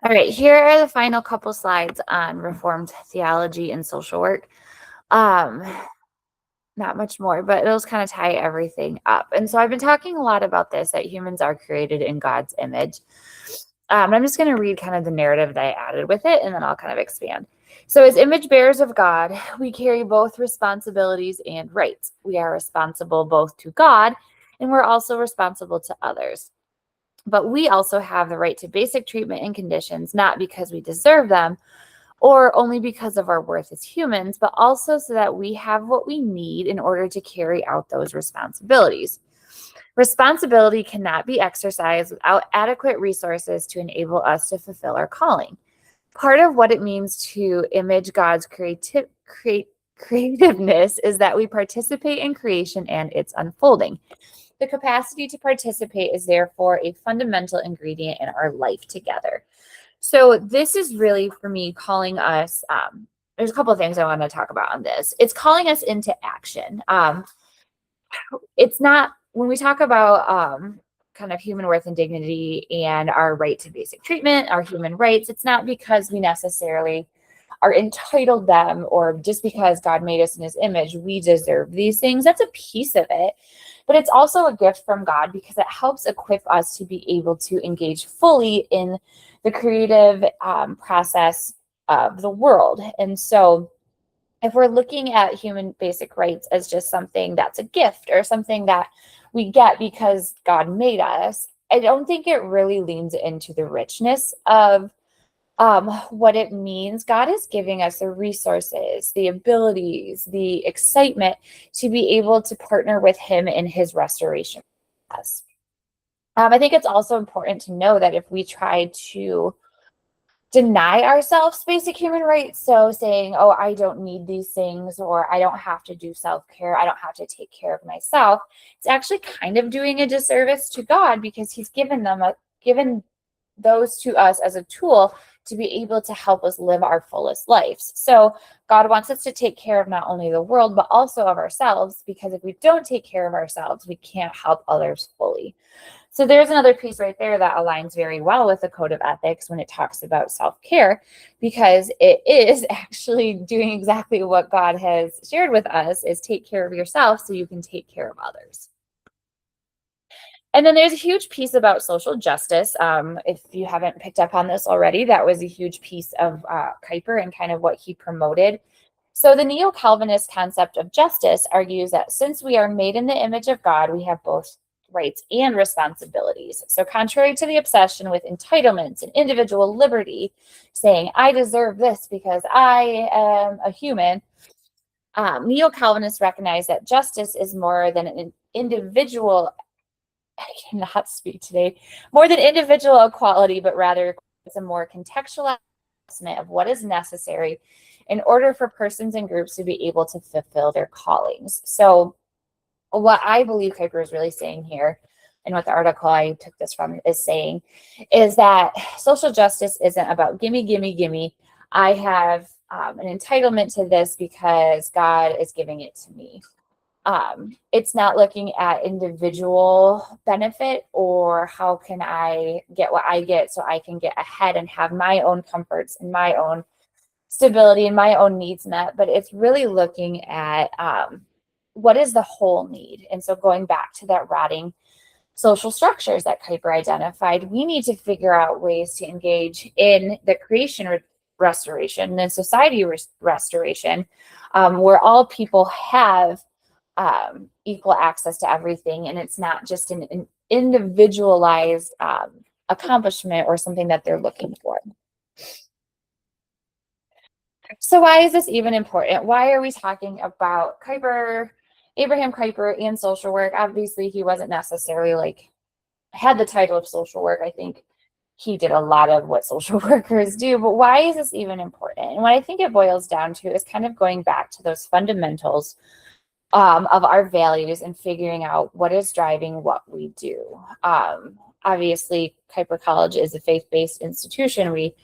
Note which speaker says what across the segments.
Speaker 1: All right, here are the final couple slides on Reformed theology and social work. Um, Not much more, but it'll kind of tie everything up. And so I've been talking a lot about this, that humans are created in God's image. I'm just going to read kind of the narrative that I added with it, and then I'll kind of expand. So as image bearers of God, we carry both responsibilities and rights. We are responsible both to God, and we're also responsible to others. But we also have the right to basic treatment and conditions, not because we deserve them or only because of our worth as humans, but also so that we have what we need in order to carry out those responsibilities. Responsibility cannot be exercised without adequate resources to enable us to fulfill our calling. Part of what it means to image God's creativeness is that we participate in creation and its unfolding. The capacity to participate is therefore a fundamental ingredient in our life together. So this is really, for me, calling us, there's a couple of things I want to talk about on this. It's calling us into action. It's not, when we talk about kind of human worth and dignity and our right to basic treatment, our human rights, it's not because we necessarily are entitled them, or just because God made us in his image, we deserve these things. That's a piece of it. But it's also a gift from God because it helps equip us to be able to engage fully in the creative process of the world. And so if we're looking at human basic rights as just something that's a gift or something that we get because God made us, I don't think it really leans into the richness of what it means. God is giving us the resources, the abilities, the excitement to be able to partner with him in his restoration process. I think it's also important to know that if we try to deny ourselves basic human rights, so saying, oh, I don't need these things, or I don't have to do self-care, I don't have to take care of myself, it's actually kind of doing a disservice to God, because he's given those to us as a tool to be able to help us live our fullest lives. So God wants us to take care of not only the world, but also of ourselves, because if we don't take care of ourselves, we can't help others fully. So there's another piece right there that aligns very well with the code of ethics when it talks about self-care, because it is actually doing exactly what God has shared with us, is take care of yourself so you can take care of others. And then there's a huge piece about social justice. If you haven't picked up on this already, that was a huge piece of Kuyper and kind of what he promoted. So the neo-Calvinist concept of justice argues that since we are made in the image of God, we have both rights and responsibilities. So contrary to the obsession with entitlements and individual liberty, saying, I deserve this because I am a human, neo-Calvinists recognize that justice is more than an individual, I cannot speak today, more than individual equality, but rather it's a more contextual assessment of what is necessary in order for persons and groups to be able to fulfill their callings. So what I believe Kuyper is really saying here, and what the article I took this from is saying, is that social justice isn't about gimme, gimme, gimme. I have an entitlement to this because God is giving it to me. It's not looking at individual benefit or how can I get what I get so I can get ahead and have my own comforts and my own stability and my own needs met, but it's really looking at what is the whole need. And so going back to that rotting social structures that Kuyper identified, we need to figure out ways to engage in the creation restoration and society restoration, where all people have equal access to everything, and it's not just an individualized accomplishment or something that they're looking for. So why is this even important? Why are we talking about Kuyper, Abraham Kuyper, and social work? Obviously, he wasn't necessarily had the title of social work. I think he did a lot of what social workers do, but why is this even important? And what I think it boils down to is kind of going back to those fundamentals of our values and figuring out what is driving what we do. Obviously, Kuyper College is a faith-based institution. We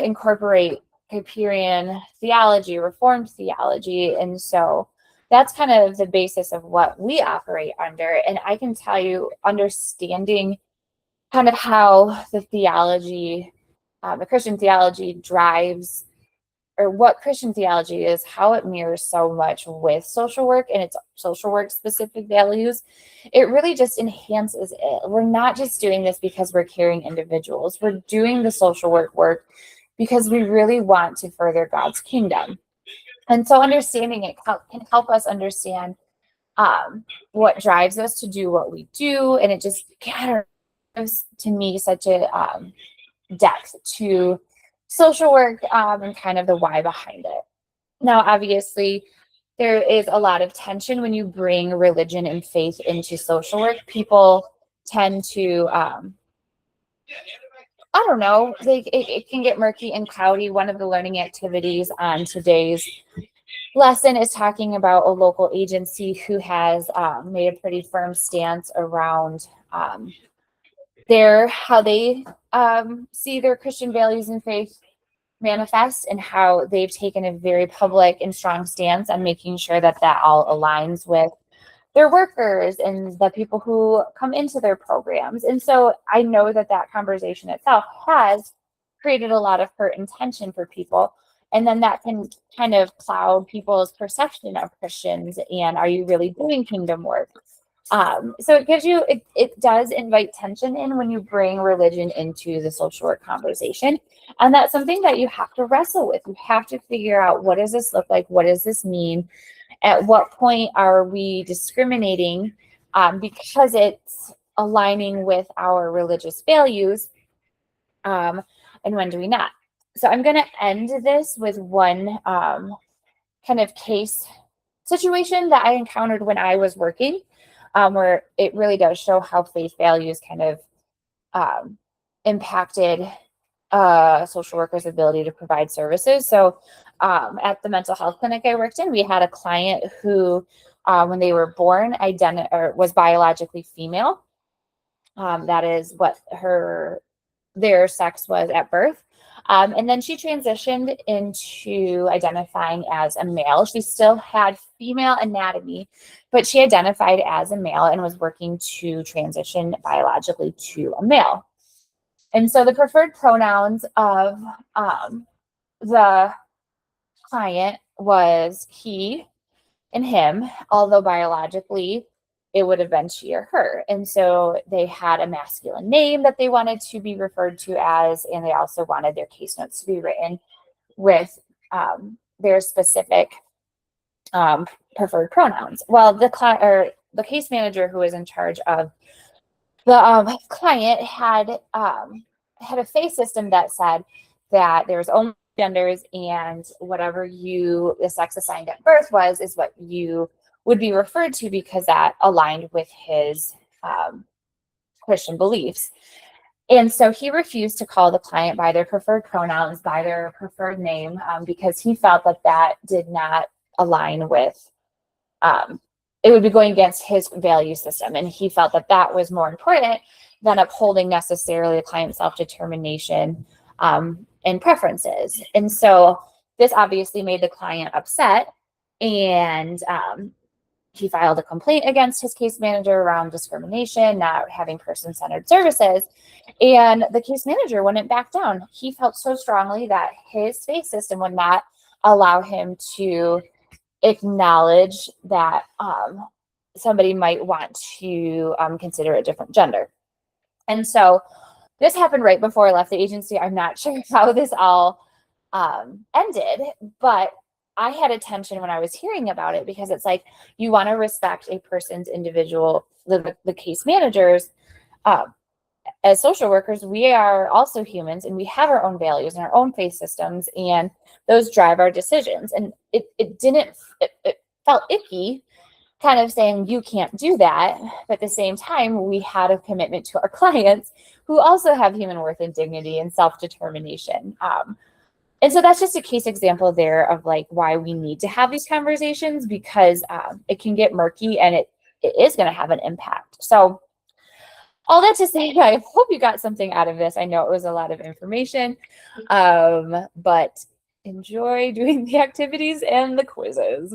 Speaker 1: incorporate Kuyperian theology, Reformed theology, and so that's kind of the basis of what we operate under. And I can tell you, understanding kind of how the theology the Christian theology drives, or what Christian theology is, how it mirrors so much with social work and its social work specific values. It really just enhances it. We're not just doing this because we're caring individuals. We're doing the social work because we really want to further God's kingdom. And so understanding it can help us understand what drives us to do what we do. And it just gives to me such a depth to social work and kind of the why behind it. Now, obviously, there is a lot of tension when you bring religion and faith into social work. People tend to, I don't know, it can get murky and cloudy. One of the learning activities on today's lesson is talking about a local agency who has made a pretty firm stance around how they see their Christian values and faith manifest, and how they've taken a very public and strong stance on making sure that all aligns with their workers and the people who come into their programs. And so I know that conversation itself has created a lot of hurt and tension for people. And then that can kind of cloud people's perception of Christians and are you really doing kingdom work? So it does invite tension in when you bring religion into the social work conversation. And that's something that you have to wrestle with. You have to figure out, what does this look like? What does this mean? At what point are we discriminating because it's aligning with our religious values? And when do we not? So I'm going to end this with one kind of case situation that I encountered when I was working, where it really does show how faith values kind of impacted social workers' ability to provide services. So at the mental health clinic I worked in, we had a client who, when they were born, was biologically female. That is what their sex was at birth. And then she transitioned into identifying as a male. She still had female anatomy, but she identified as a male and was working to transition biologically to a male. And so the preferred pronouns of the client was he and him, although biologically it would have been she or her. And so they had a masculine name that they wanted to be referred to as, and they also wanted their case notes to be written with their specific preferred pronouns. Well, the case manager who was in charge of the client had a face system that said that there's only genders, and whatever the sex assigned at birth is what you would be referred to, because that aligned with his Christian beliefs. And so he refused to call the client by their preferred pronouns, by their preferred name, because he felt that did not align with, it would be going against his value system. And he felt that was more important than upholding necessarily the client's self-determination and preferences. And so this obviously made the client upset, and he filed a complaint against his case manager around discrimination, not having person-centered services. And the case manager wouldn't back down. He felt so strongly that his faith system would not allow him to acknowledge that somebody might want to consider a different gender. And so this happened right before I left the agency. I'm not sure how this all ended, but I had a tension when I was hearing about it, because it's like, you want to respect a person's individual, the case managers. As social workers, we are also humans, and we have our own values and our own faith systems, and those drive our decisions. And it felt icky, kind of saying you can't do that. But at the same time, we had a commitment to our clients who also have human worth and dignity and self-determination. And so that's just a case example there of why we need to have these conversations, because it can get murky, and it is going to have an impact. So all that to say, I hope you got something out of this. I know it was a lot of information, but enjoy doing the activities and the quizzes.